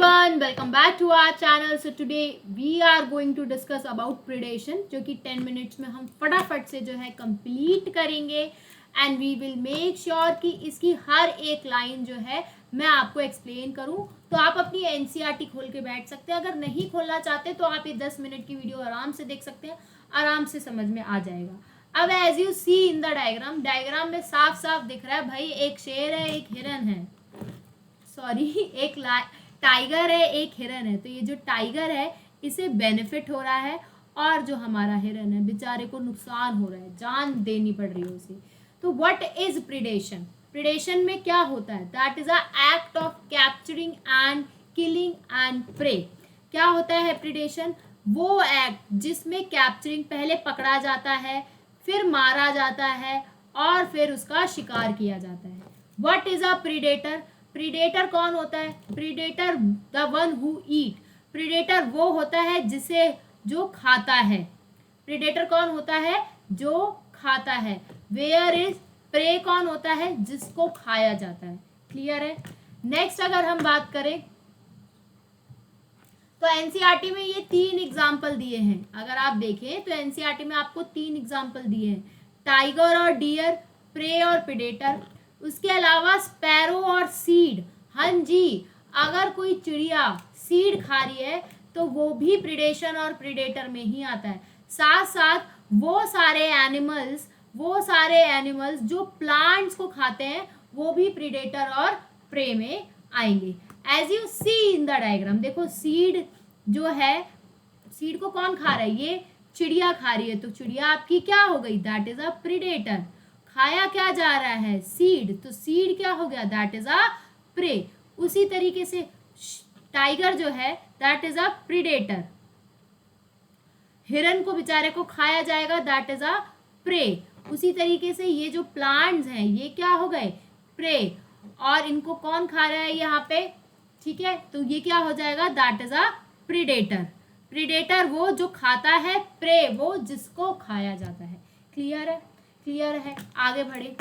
everyone, welcome back to our channel. So today we are going to discuss about predation, जो कि 10 minutes में हम फटाफट से जो है कंप्लीट करेंगे and we will make sure कि इसकी हर एक लाइन जो है मैं आपको एक्सप्लेन करूं. तो आप अपनी एनसीईआरटी खोल के बैठ सकते हैं. अगर नहीं खोलना चाहते तो आप ये 10 मिनट की वीडियो आराम से देख सकते हैं, आराम से समझ में आ जाएगा. अब as you see in the diagram में साफ साफ दिख रहा है भाई, एक शेर है, एक हिरन है, सॉरी एक टाइगर है, एक हिरन है. तो ये जो टाइगर है इसे बेनिफिट हो रहा है और जो हमारा हिरन है बेचारे को नुकसान हो रहा है, जान देनी पड़ रही है उसे. तो व्हाट इज प्रिडेशन? प्रिडेशन में क्या होता है? That is a act of capturing and killing and prey. क्या होता है प्रिडेशन? वो एक्ट जिसमें कैप्चरिंग पहले पकड़ा जाता है, फिर मारा जाता है और फिर उसका शिकार किया जाता है. What is a predator? Predator कौन होता है? Predator the one who eat. Predator वो होता है जिसे जो खाता है. प्रीडेटर कौन होता है? जो खाता है. वेयर इज प्रे कौन होता है? जिसको खाया जाता है. क्लियर है? नेक्स्ट अगर हम बात करें तो एनसीईआरटी में ये 3 एग्जाम्पल दिए हैं. अगर आप देखें तो एनसीईआरटी में आपको 3 एग्जाम्पल दिए हैं, टाइगर और डियर, प्रे और प्रीडेटर. उसके अलावा स्पैरो और सीड. हाँ जी, अगर कोई चिड़िया सीड खा रही है तो वो भी प्रिडेशन और प्रीडेटर में ही आता है. साथ साथ वो सारे एनिमल्स जो प्लांट्स को खाते हैं वो भी प्रीडेटर और प्रे में आएंगे. As you see in the diagram, देखो सीड जो है, सीड को कौन खा रहा है? ये चिड़िया खा रही है. तो चिड़िया आपकी क्या हो गई? That is a predator. खाया क्या जा रहा है? सीड. तो सीड क्या हो गया? That is a prey. उसी तरीके से टाइगर जो है दैट इज अ प्रीडेटर. हिरन को बेचारे को खाया जाएगा, दैट इज अ प्रे. उसी तरीके से ये जो प्लांट्स हैं ये क्या हो गए? प्रे. और इनको कौन खा रहा है यहाँ पे? ठीक है, तो ये क्या हो जाएगा? That is a predator. Predator वो जो खाता है, प्रे वो जिसको खाया जाता है. क्लियर है? क्लियर है. आगे बढ़े.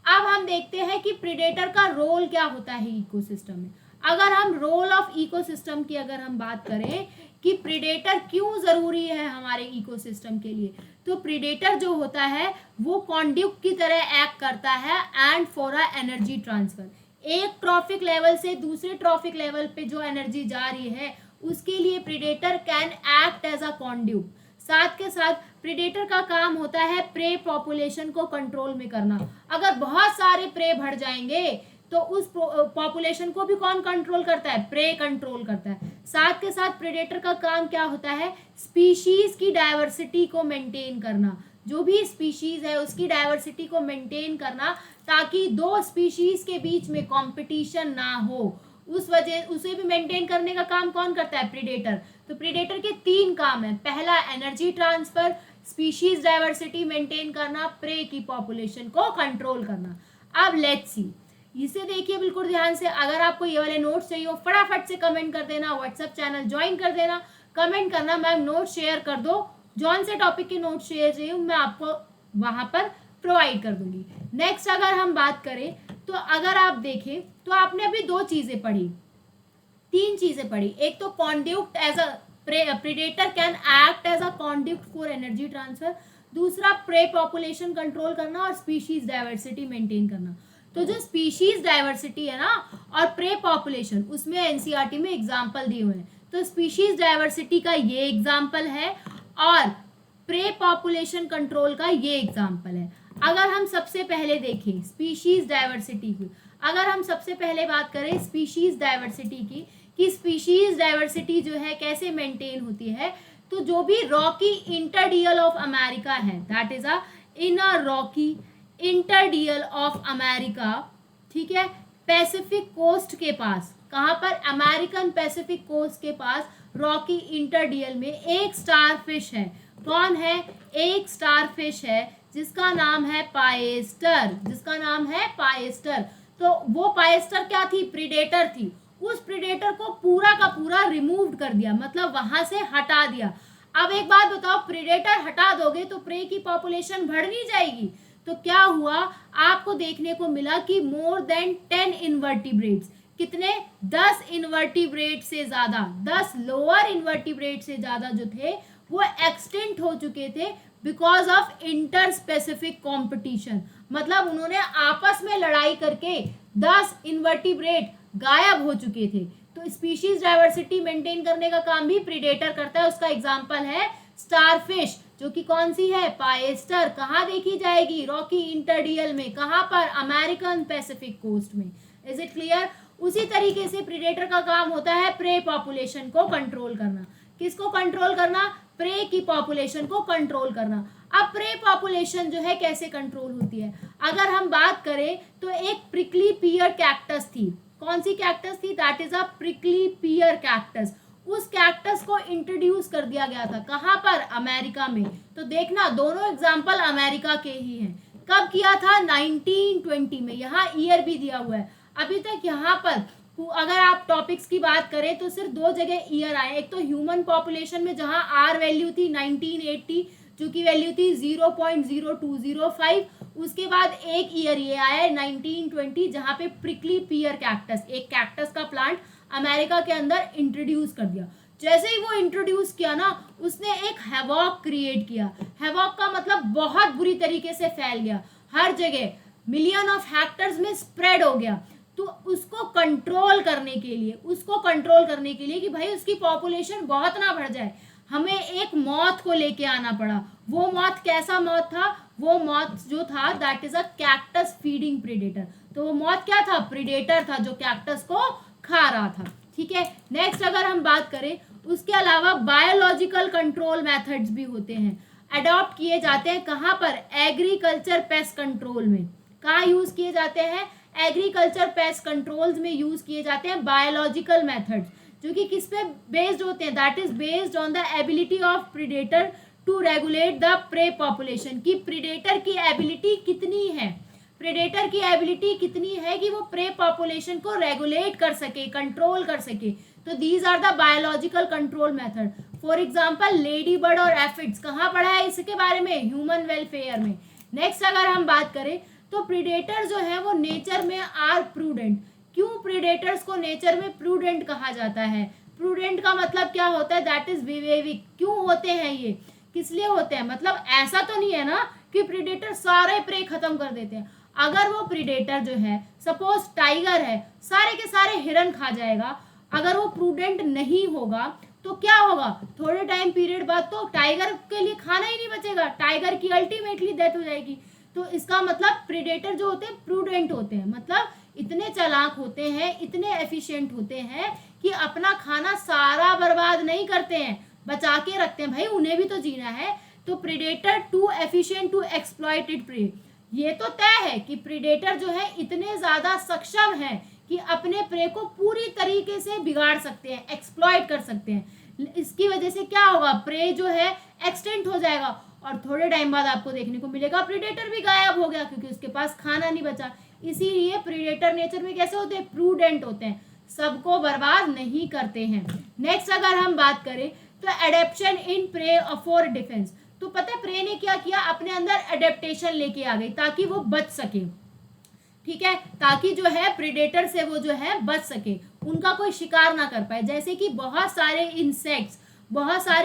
अब हम देखते हैं कि प्रीडेटर का रोल क्या होता है इकोसिस्टम में. अगर हम रोल ऑफ इकोसिस्टम की अगर हम बात करें कि प्रीडेटर क्यों जरूरी है हमारे इकोसिस्टम के लिए, तो प्रीडेटर जो होता है वो कॉन्ड्यूट की तरह एक्ट करता है and for a energy transfer. एक ट्रॉफिक लेवल से दूसरे ट्रॉफिक लेवल पे जो एनर्जी जा रही है उसके लिए predator can act as a conduit. साथ के साथ प्रीडेटर का काम होता है प्रे पॉपुलेशन को कंट्रोल में करना. अगर बहुत सारे प्रे बढ़ जाएंगे तो उस पॉपुलेशन को भी कौन कंट्रोल करता है? प्रे कंट्रोल करता है. साथ के साथ प्रीडेटर का काम क्या होता है? स्पीशीज की डाइवर्सिटी को मेंटेन करना. जो भी स्पीशीज है उसकी डाइवर्सिटी को मेंटेन करना ताकि 2 स्पीशीज के बीच में कंपटीशन ना हो. उसे भी मेंटेन करने का काम कौन करता है? प्रीडेटर. तो प्रीडेटर के 3 काम है. पहला energy transfer, species diversity maintain करना, प्रे की पॉपुलेशन को कंट्रोल करना. अब लेट्स सी, इसे देखिए बिल्कुल ध्यान से. अगर आपको ये वाले नोट्स चाहिए हो फटाफट से कमेंट कर देना, व्हाट्सएप चैनल ज्वाइन कर देना, कमेंट करना मैम नोट शेयर कर दो. जौन से टॉपिक के नोट शेयर चाहिए मैं आपको वहां पर प्रोवाइड कर दूंगी. नेक्स्ट अगर हम बात करें तो अगर आप देखें तो आपने अभी 2 चीजें पढ़ी, 3 चीजें पढ़ी. एक तो conduit as a predator can act as a conduit for energy transfer. दूसरा प्रे पॉपुलेशन कंट्रोल करना और स्पीशीज डाइवर्सिटी मेंटेन करना. तो जो स्पीशीज डाइवर्सिटी है ना और प्रे पॉपुलेशन, उसमें एनसीईआरटी में एग्जाम्पल दिए हुए हैं. तो स्पीशीज डाइवर्सिटी का ये एग्जाम्पल है और प्रे पॉपुलेशन कंट्रोल का ये एग्जाम्पल है. अगर हम सबसे पहले देखें स्पीशीज डाइवर्सिटी की, अगर हम सबसे पहले बात करें स्पीशीज डाइवर्सिटी की कि स्पीशीज डाइवर्सिटी जो है कैसे मेंटेन होती है, तो जो भी रॉकी इंटरडियल ऑफ अमेरिका है that is a inner rocky intertidal of America. ठीक है, पैसिफिक कोस्ट के पास, कहां पर? अमेरिकन पैसिफिक कोस्ट के पास रॉकी इंटरडियल में एक स्टार फिश है. कौन है? एक स्टार फिश है जिसका नाम है पाएस्टर. जिसका नाम है पाएस्टर. तो वो पाएस्टर क्या थी? प्रीडेटर थी. उस प्रीडेटर को पूरा का पूरा रिमूव कर दिया, मतलब वहां से हटा दिया. अब एक बात बताओ, प्रीडेटर हटा दोगे तो प्रे की पॉपुलेशन बढ़ नहीं जाएगी? तो क्या हुआ? आपको देखने को मिला कि मोर देन 10 इनवर्टिब्रेट्स, कितने 10 इन्वर्टिब्रेट से ज़्यादा, 10 लोअर इन्वर्टिब्रेट से ज़्यादा जो थे वो एक्सटिंक्ट हो चुके थे because of inter specific competition. मतलब उन्होंने आपस में लड़ाई करके 10 इन्वर्टिब्रेट गायब हो चुके थे। तो स्पीशीज डाइवर्सिटी मेंटेन करने का काम भी प्रीडेटर करता है। उसका एग्जाम्पल है स्टारफिश, जो कि कौन सी है, पाएस्टर। कहाँ देखी जाएगी, रॉकी इंटरडियल में। कहाँ पर, अमेरिकन पैसिफिक कोस्ट में। Is it clear? उसी तरीके से प्रीडेटर का काम होता है प्रे पॉपुलेशन को कंट्रोल करना। किसको कंट्रोल करना? प्रे की पॉपुलेशन को कंट्रोल करना। अब प्रे पॉपुलेशन जो है कैसे कंट्रोल होती है, अगर हम बात करें तो एक प्रिकली पियर कैक्टस थी। कौन सी कैक्टस थी? That is a prickly peer cactus. उस कैक्टस को इंट्रोड्यूस कर दिया गया था। कहाँ पर? अमेरिका में। तो देखना दोनों एग्जाम्पल अमेरिका के ही हैं। कब किया था? 1920 में। यहाँ ईयर भी दिया हुआ है। अभी तक यहाँ पर अगर आप टॉपिक्स की बात करें तो सिर्फ 2 जगह ईयर आए। एक तो ह्यूमन पॉपुलेशन में जहाँ आर वैल्यू थी 1980, जो की वैल्यू थी 0.0205। उसके बाद एक ईयर ये आया 1920 जहाँ पे प्रिकली पियर कैक्टस, एक कैक्टस का प्लांट अमेरिका के अंदर इंट्रोड्यूस कर दिया। जैसे ही वो इंट्रोड्यूस किया ना, उसने एक हैवॉक क्रिएट किया। हैवॉक का मतलब बहुत बुरी तरीके से फैल गया, हर जगह मिलियन ऑफ हेक्टर्स में स्प्रेड हो गया। तो उसको कंट्रोल करने के लिए कि भाई उसकी पॉपुलेशन बहुत ना बढ़ जाए, हमें एक मौत को लेके आना पड़ा। वो मौत कैसा मौत था? वो मौत जो था that is a cactus feeding predator. तो वो मौत क्या था? प्रीडेटर था जो कैक्टस को खा रहा था। ठीक है, नेक्स्ट अगर हम बात करें, उसके अलावा बायोलॉजिकल कंट्रोल मेथड्स भी होते हैं, अडॉप्ट किए जाते हैं। कहाँ पर? एग्रीकल्चर पेस्ट कंट्रोल में। कहाँ यूज किए जाते हैं? एग्रीकल्चर पेस्ट कंट्रोल्स में यूज किए जाते हैं बायोलॉजिकल मेथड्स, जो कि किस पे बेस्ड होते हैं? That is based on the ability of predator to regulate the prey population. की प्रीडेटर की एबिलिटी कितनी है, प्रेडेटर की एबिलिटी कितनी है कि वो प्रे पॉपुलेशन को रेगुलेट कर सके, कंट्रोल कर सके। तो these are the biological control method. For example ladybird और एफिड्स, कहाँ पढ़ा है इसके बारे में? ह्यूमन वेलफेयर में। नेक्स्ट अगर हम बात करें तो प्रीडेटर जो है वो नेचर में आर प्रूडेंट। क्यों प्रीडेटर्स को नेचर में प्रूडेंट कहा जाता है? प्रूडेंट का मतलब क्या होता है? दैट इज विवेविक। क्यों होते हैं ये, किस लिए होते हैं? मतलब ऐसा तो नहीं है ना कि प्रीडेटर सारे प्रे खत्म कर देते हैं। अगर वो प्रीडेटर जो है, सपोज टाइगर है, सारे के सारे हिरन खा जाएगा, अगर वो प्रूडेंट नहीं होगा तो क्या होगा? थोड़े टाइम पीरियड बाद तो टाइगर के लिए खाना ही नहीं बचेगा, टाइगर की अल्टीमेटली डेथ हो जाएगी। तो इसका मतलब प्रीडेटर जो होते हैं प्रूडेंट होते हैं, मतलब इतने चालाक होते हैं, इतने एफिशिएंट होते हैं कि अपना खाना सारा बर्बाद नहीं करते हैं, बचा के रखते हैं। भाई उन्हें भी तो जीना है। तो predator to efficient to exploited prey, ये तो तय है कि प्रीडेटर जो है इतने ज्यादा सक्षम है कि अपने प्रे को पूरी तरीके से बिगाड़ सकते हैं, एक्सप्लॉइट कर सकते हैं। इसकी वजह से क्या होगा? प्रे जो है एक्सटेंट हो जाएगा और थोड़े टाइम बाद आपको देखने को मिलेगा प्रीडेटर भी गायब हो गया, क्योंकि उसके पास खाना नहीं बचा। इसीलिए प्रीडेटर नेचर में कैसे होते हैं? प्रूडेंट होते हैं, सबको बर्बाद नहीं करते हैं। नेक्स्ट अगर हम बात करें तो adaptation in prey for defence. तो पता है प्रे ने क्या किया? अपने अंदर एडेप्टेशन लेके आ गई ताकि वो बच सके। ठीक है, ताकि जो है प्रीडेटर से वो जो है बच सके, उनका कोई शिकार ना कर पाए। जैसे कि बहुत सारे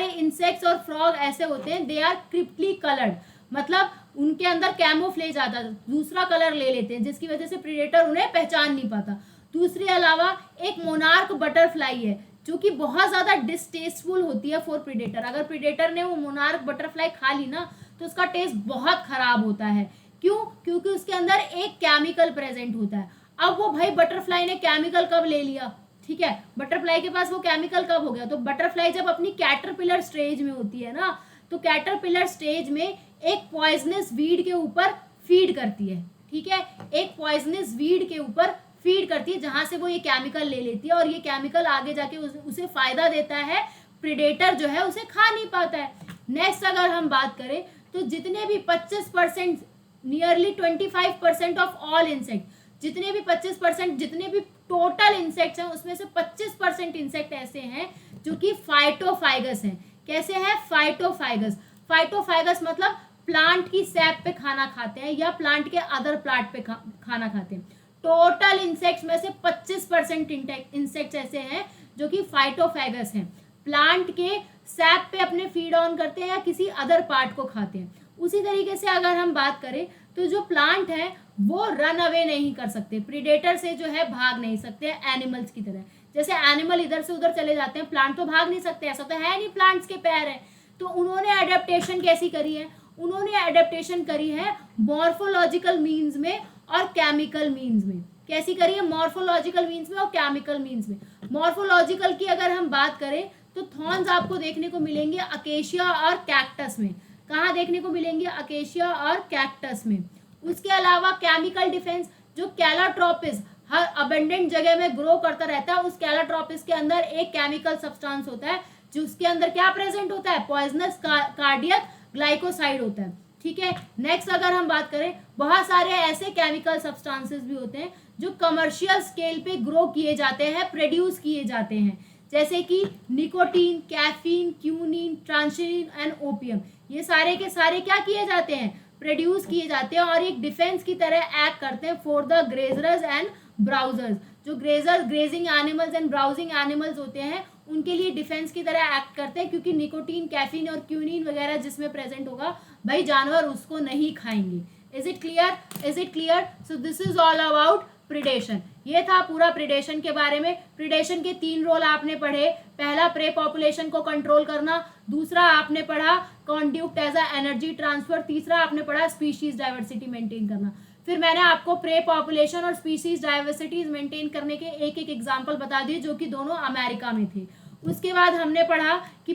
इंसेक्ट्स और फ्रॉग ऐसे होते हैं, दे आर क्रिप्टली कलर्ड, मतलब उनके अंदर कैमोफ्लेज आता है, दूसरा कलर ले लेते हैं, जिसकी वजह से प्रीडेटर उन्हें पहचान नहीं पाता। दूसरे अलावा एक मोनार्क बटरफ्लाई है जो कि बहुत ज़्यादा डिस्टेस्टफुल होती है फॉर प्रीडेटर। अगर प्रीडेटर ने वो मोनार्क बटरफ्लाई खा ली ना तो उसका टेस्ट बहुत खराब होता है। क्यों? क्योंकि उसके अंदर एक केमिकल प्रेजेंट होता है। अब वो भाई बटरफ्लाई ने केमिकल कब ले लिया? ठीक है, बटरफ्लाई के पास वो केमिकल कब हो गया? तो बटरफ्लाई जब अपनी कैटरपिलर स्टेज में होती है ना, तो कैटरपिलर स्टेज में एक पॉइजनस वीड के ऊपर फीड करती है। ठीक है, एक पॉइजनस वीड के ऊपर फीड करती है, जहां से वो ये केमिकल ले लेती है और ये केमिकल आगे जाके उसे फायदा देता है। प्रीडेटर जो है उसे खा नहीं पाता है। नेक्स्ट अगर हम बात करें तो जितने भी 25%, नियरली 25% ऑफ ऑल इंसेक्ट, जितने भी 25%, जितने भी टोटल इंसेक्ट्स हैं उसमें से 25% इंसेक्ट ऐसे हैं जो कि फाइटोफाइगस हैं। कैसे हैं? फाइटोफाइगस। फाइटोफाइगस मतलब प्लांट की सैप पे खाना खाते हैं या प्लांट के अदर प्लांट पे खाना खाते हैं। टोटल इंसेक्ट्स में से 25% इंसेक्ट्स ऐसे हैं जो कि फाइटोफैगस हैं, प्लांट के सैप पे अपने फीड ऑन करते हैं या किसी अदर पार्ट को खाते हैं। उसी तरीके से अगर हम बात करें तो जो प्लांट है वो रन अवे नहीं कर सकते, प्रीडेटर से जो है भाग नहीं सकते एनिमल्स की तरह। जैसे एनिमल इधर से उधर चले जाते हैं, प्लांट तो भाग नहीं सकते, ऐसा तो है नहीं, प्लांट्स के पैर हैं। तो उन्होंने एडेप्टेशन कैसी करी है, उन्होंने एडेप्टेशन करी है मॉर्फोलॉजिकल मीन्स में और केमिकल मीन्स में। कैसी करी है, मॉर्फोलॉजिकल मीन्स में और केमिकल मीन्स में। मॉर्फोलॉजिकल की अगर हम बात करें तो थॉर्न्स आपको देखने को मिलेंगे अकेशिया और कैक्टस में। कहाँ देखने को मिलेंगे, अकेशिया और कैक्टस में। उसके अलावा केमिकल डिफेंस, जो कैलाट्रोपिस हर अबेंडेंट जगह में ग्रो करता रहता है, उस कैलाट्रोपिस के अंदर एक केमिकल सब्सटेंस होता है जो उसके अंदर क्या प्रेजेंट होता है, पॉइजनस कार्डियक ग्लाइकोसाइड होता है। ठीक है, नेक्स्ट अगर हम बात करें, बहुत सारे ऐसे केमिकल सब्सटेंसेस भी होते हैं जो कमर्शियल स्केल पे ग्रो किए जाते हैं, प्रोड्यूस किए जाते हैं, जैसे कि निकोटीन, कैफीन, क्यूनिन, ट्रांसनिन एंड ओपियम। ये सारे के सारे क्या किए जाते हैं, प्रोड्यूस किए जाते हैं और एक डिफेंस की तरह एक्ट करते हैं for the grazers and browsers. जो grazers, grazing animals and browsing animals होते हैं, उनके लिए डिफेंस की तरह एक्ट करते हैं, क्योंकि निकोटीन, कैफीन और क्यूनिन वगैरह जिसमें प्रेजेंट होगा, भाई जानवर उसको नहीं खाएंगे। Is it clear, is it clear? So this is all about predation. ये था पूरा प्रिडेशन के बारे में। प्रिडेशन के 3 रोल आपने पढ़े। पहला, प्रे पॉपुलेशन को कंट्रोल करना। दूसरा आपने पढ़ा कॉन्ड्यूक्ट एज अ एनर्जी ट्रांसफर। तीसरा आपने पढ़ा स्पीशीज डाइवर्सिटी मेंटेन करना। फिर मैंने आपको प्रे पॉपुलेशन और स्पीशीज डाइवर्सिटीज मेंटेन करने के एक एक एग्जाम्पल बता दिए, जो कि दोनों अमेरिका में थे। उसके बाद हमने पढ़ा कि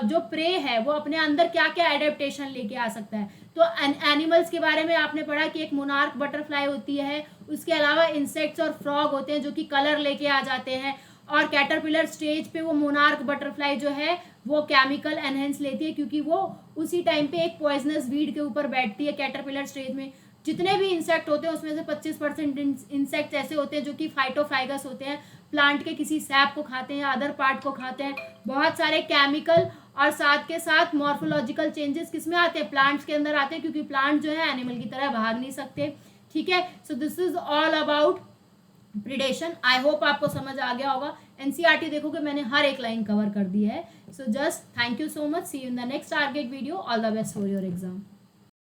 जो प्रे है वो अपने अंदर क्या क्या एडेप्टेशन लेके आ सकता है। तो एनिमल्स के बारे में आपने पढ़ा कि एक मोनार्क बटरफ्लाई होती है, उसके अलावा इंसेक्ट्स और फ्रॉग होते हैं जो कि कलर लेके आ जाते हैं, और कैटरपिलर स्टेज पे वो मोनार्क बटरफ्लाई जो है वो केमिकल एनहेंस लेती है, क्योंकि वो उसी टाइम पे एक पॉइजनस वीड के ऊपर बैठती है कैटरपिलर स्टेज में। जितने भी इंसेक्ट होते हैं उसमें से 25% इंसेक्ट ऐसे होते हैं जो कि फाइटोफाइगस होते हैं, प्लांट के किसी सैप को खाते हैं या अदर पार्ट को खाते हैं। बहुत सारे केमिकल और साथ के साथ मॉर्फोलॉजिकल चेंजेस किसमें आते हैं, प्लांट्स के अंदर आते हैं, क्योंकि प्लांट जो है एनिमल की तरह भाग नहीं सकते। ठीक है, so this is all about predation. I hope आपको समझ आ गया होगा। एनसीईआरटी देखोगे मैंने हर एक लाइन कवर कर दी है। So just thank you so much, see you in the next target video, all the best for your exam.